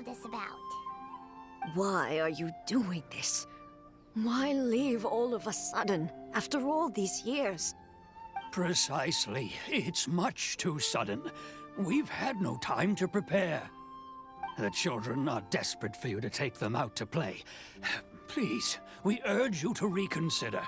told us about. Why are you doing this? Why leave all of a sudden, after all these years? Precisely. It's much too sudden. We've had no time to prepare. The children are desperate for you to take them out to play. Please, we urge you to reconsider.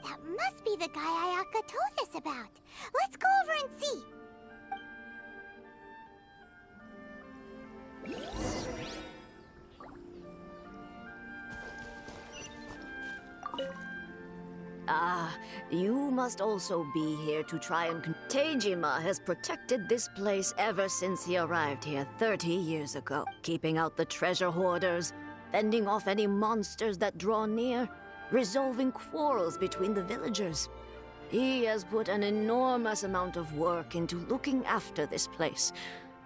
That must be the guy Ayaka told us about. Let's go over and see. Ah, you must also be here to try and... Tejima has protected this place ever since he arrived here 30 years ago, keeping out the treasure hoarders, fending off any monsters that draw near, resolving quarrels between the villagers. He has put an enormous amount of work into looking after this place,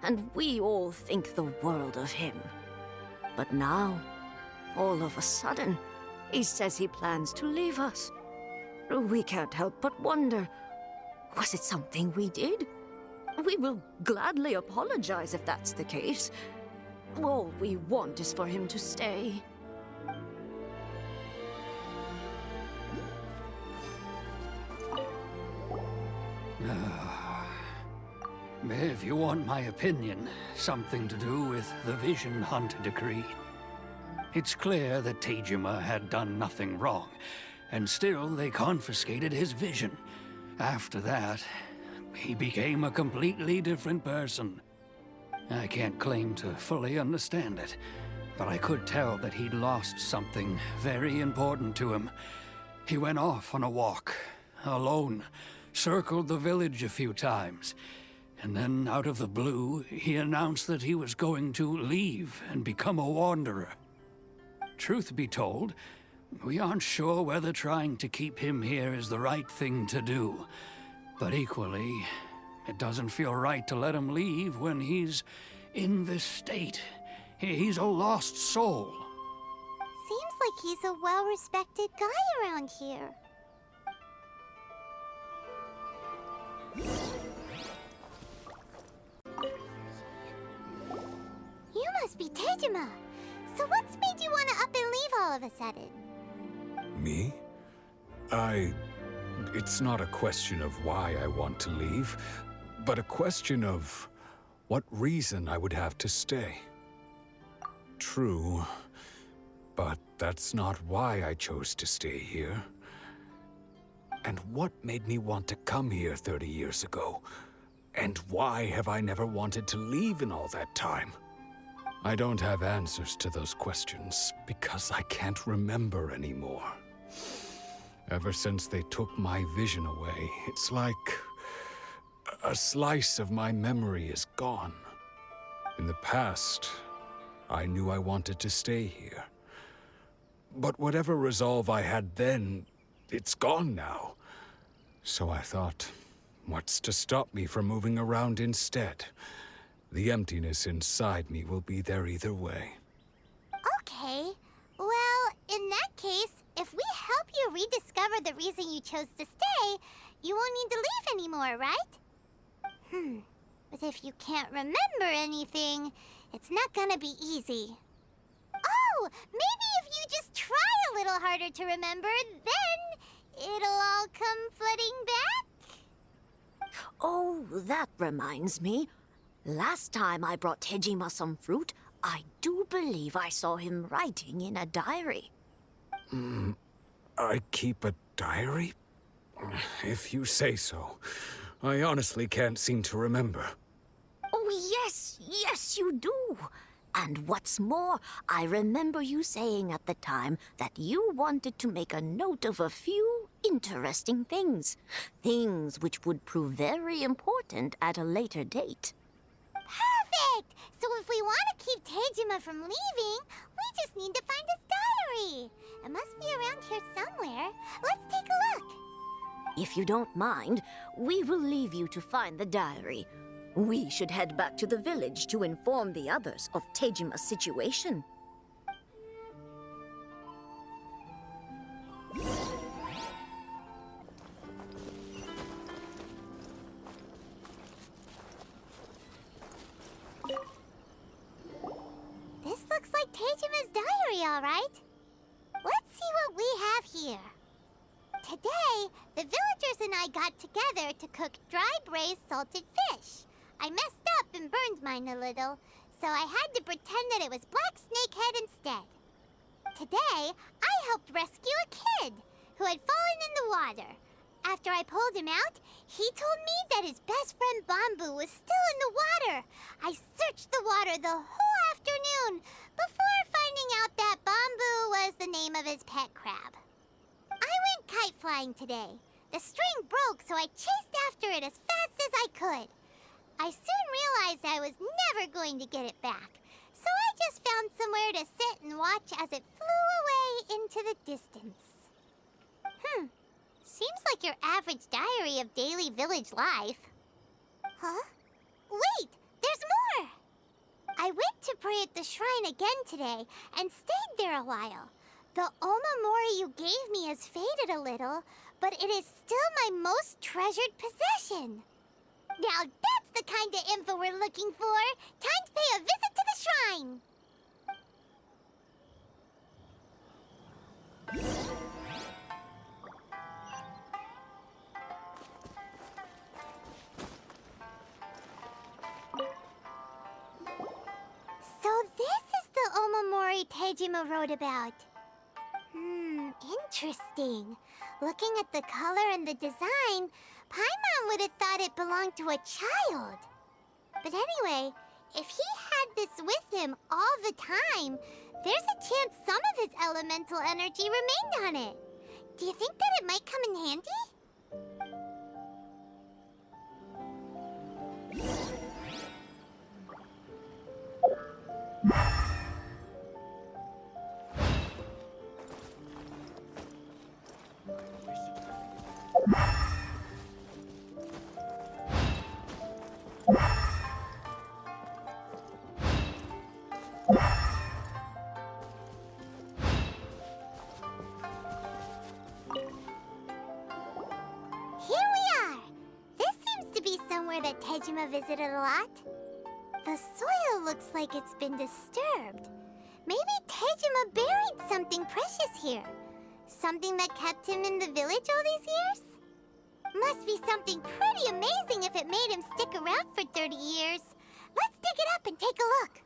and we all think the world of him. But now, all of a sudden, he says he plans to leave us. We can't help but wonder, was it something we did? We will gladly apologize if that's the case. All we want is for him to stay. If you want my opinion, something to do with the Vision Hunt decree. It's clear that Tejima had done nothing wrong, and still they confiscated his vision. After that, he became a completely different person. I can't claim to fully understand it, but I could tell that he'd lost something very important to him. He went off on a walk, alone, circled the village a few times, and then out of the blue, he announced that he was going to leave and become a wanderer. Truth be told, we aren't sure whether trying to keep him here is the right thing to do. But equally, it doesn't feel right to let him leave when he's in this state. He's a lost soul. Seems like he's a well-respected guy around here. You must be Tejima. So what's made you want to up and leave all of a sudden? Me? It's not a question of why I want to leave, but a question of what reason I would have to stay. True, but that's not why I chose to stay here. And what made me want to come here 30 years ago? And why have I never wanted to leave in all that time? I don't have answers to those questions because I can't remember anymore. Ever since they took my vision away, it's like a slice of my memory is gone. In the past, I knew I wanted to stay here. But whatever resolve I had then, it's gone now. So I thought, what's to stop me from moving around instead? The emptiness inside me will be there either way. Okay. Well, in that case, if we help you rediscover the reason you chose to stay, you won't need to leave anymore, right? But if you can't remember anything, it's not gonna be easy. Oh, maybe if you just try a little harder to remember, then it'll all come flooding back. Oh, that reminds me. Last time I brought Tejima some fruit, I do believe I saw him writing in a diary. I keep a diary? If you say so. I honestly can't seem to remember. Oh, yes, you do. And what's more, I remember you saying at the time that you wanted to make a note of a few interesting things. Things which would prove very important at a later date. Perfect! So if we want to keep Tejima from leaving, we just need to find his diary. It must be around here somewhere. Let's take a look. If you don't mind, we will leave you to find the diary. We should head back to the village to inform the others of Tejima's situation. all right? Let's see what we have here. Today, the villagers and I got together to cook dry braised salted fish. I messed up and burned mine a little, so I had to pretend that it was black snakehead instead. Today, I helped rescue a kid who had fallen in the water. After I pulled him out, he told me that his best friend Bamboo was still in the water. I searched the water the whole afternoon before finding out that Bamboo was the name of his pet crab. I went kite flying today. The string broke, so I chased after it as fast as I could. I soon realized I was never going to get it back, so I just found somewhere to sit and watch as it flew away into the distance. Seems like your average diary of daily village life. Huh? Wait, there's more! I went to pray at the shrine again today and stayed there a while. The Omamori you gave me has faded a little, but it is still my most treasured possession. Now that's the kind of info we're looking for. Time to pay a visit to the shrine. So this is the Omamori Tejima wrote about. Interesting. Looking at the color and the design, Paimon would have thought it belonged to a child. But anyway, if he had this with him all the time, there's a chance some of his elemental energy remained on it. Do you think that it might come in handy? That Tejima visited a lot. The soil looks like it's been disturbed. Maybe Tejima buried something precious here. Something that kept him in the village all these years? Must be something pretty amazing if it made him stick around for 30 years. Let's dig it up and take a look.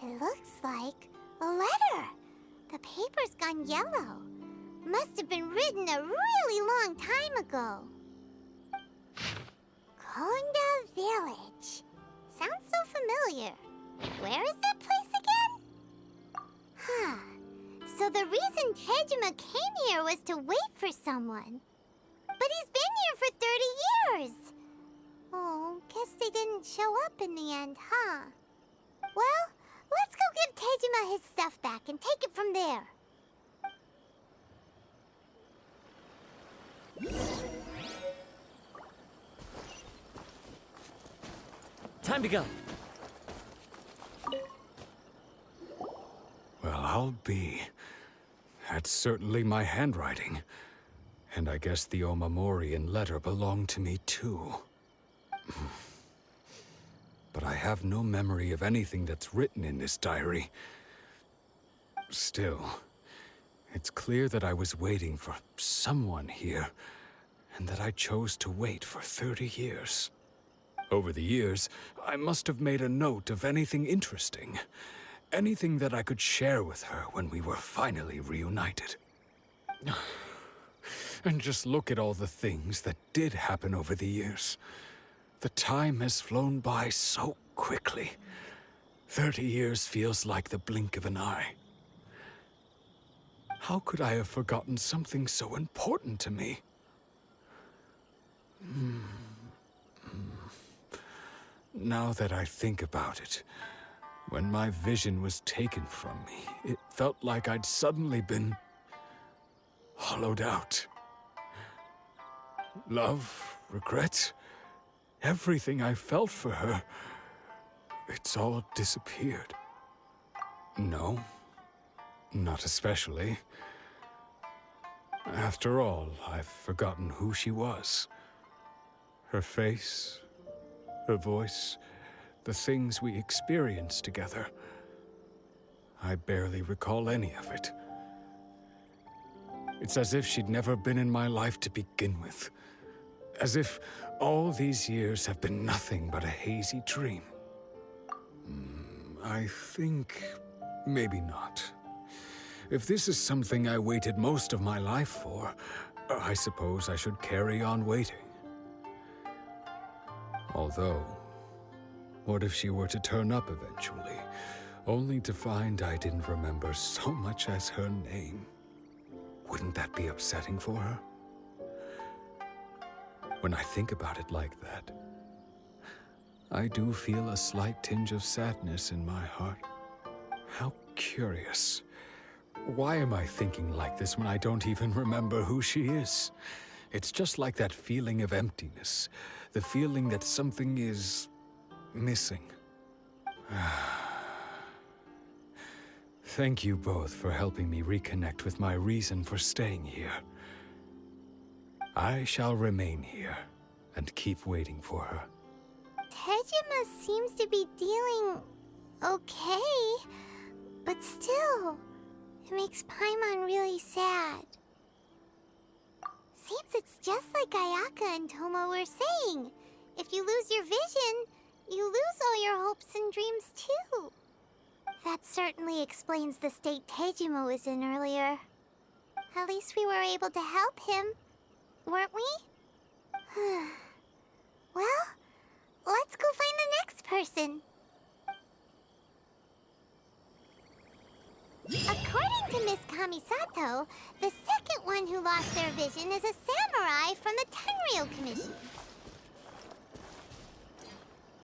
It looks like a letter. The paper's gone yellow. Must have been written a really long time ago. Konda Village. Sounds so familiar. Where is that place again? So the reason Tejima came here was to wait for someone. But he's been here for 30 years. Oh, guess they didn't show up in the end, huh? Well, let's go give Tejima his stuff back and take it from there. Time to go. Well, I'll be. That's certainly my handwriting. And I guess the Omamorian letter belonged to me too. But I have no memory of anything that's written in this diary. Still, it's clear that I was waiting for someone here, and that I chose to wait for 30 years. Over the years, I must have made a note of anything interesting. Anything that I could share with her when we were finally reunited. And just look at all the things that did happen over the years. The time has flown by so quickly. 30 years feels like the blink of an eye. How could I have forgotten something so important to me? Now that I think about it, when my vision was taken from me, it felt like I'd suddenly been hollowed out. Love, regret, everything I felt for her, it's all disappeared. No, not especially. After all, I've forgotten who she was. Her face, her voice, the things we experienced together. I barely recall any of it. It's as if she'd never been in my life to begin with. As if all these years have been nothing but a hazy dream. I think maybe not. If this is something I waited most of my life for, I suppose I should carry on waiting. Although, what if she were to turn up eventually, only to find I didn't remember so much as her name? Wouldn't that be upsetting for her? When I think about it like that, I do feel a slight tinge of sadness in my heart. How curious. Why am I thinking like this when I don't even remember who she is? It's just like that feeling of emptiness, the feeling that something is missing. Thank you both for helping me reconnect with my reason for staying here. I shall remain here and keep waiting for her. Tejima seems to be dealing okay, but still, it makes Paimon really sad. Seems it's just like Ayaka and Tomo were saying. If you lose your vision, you lose all your hopes and dreams too. That certainly explains the state Tejima was in earlier. At least we were able to help him, weren't we? Well, let's go find the next person. According to Miss Kamisato, the second one who lost their vision is a samurai from the Tenryou Commission.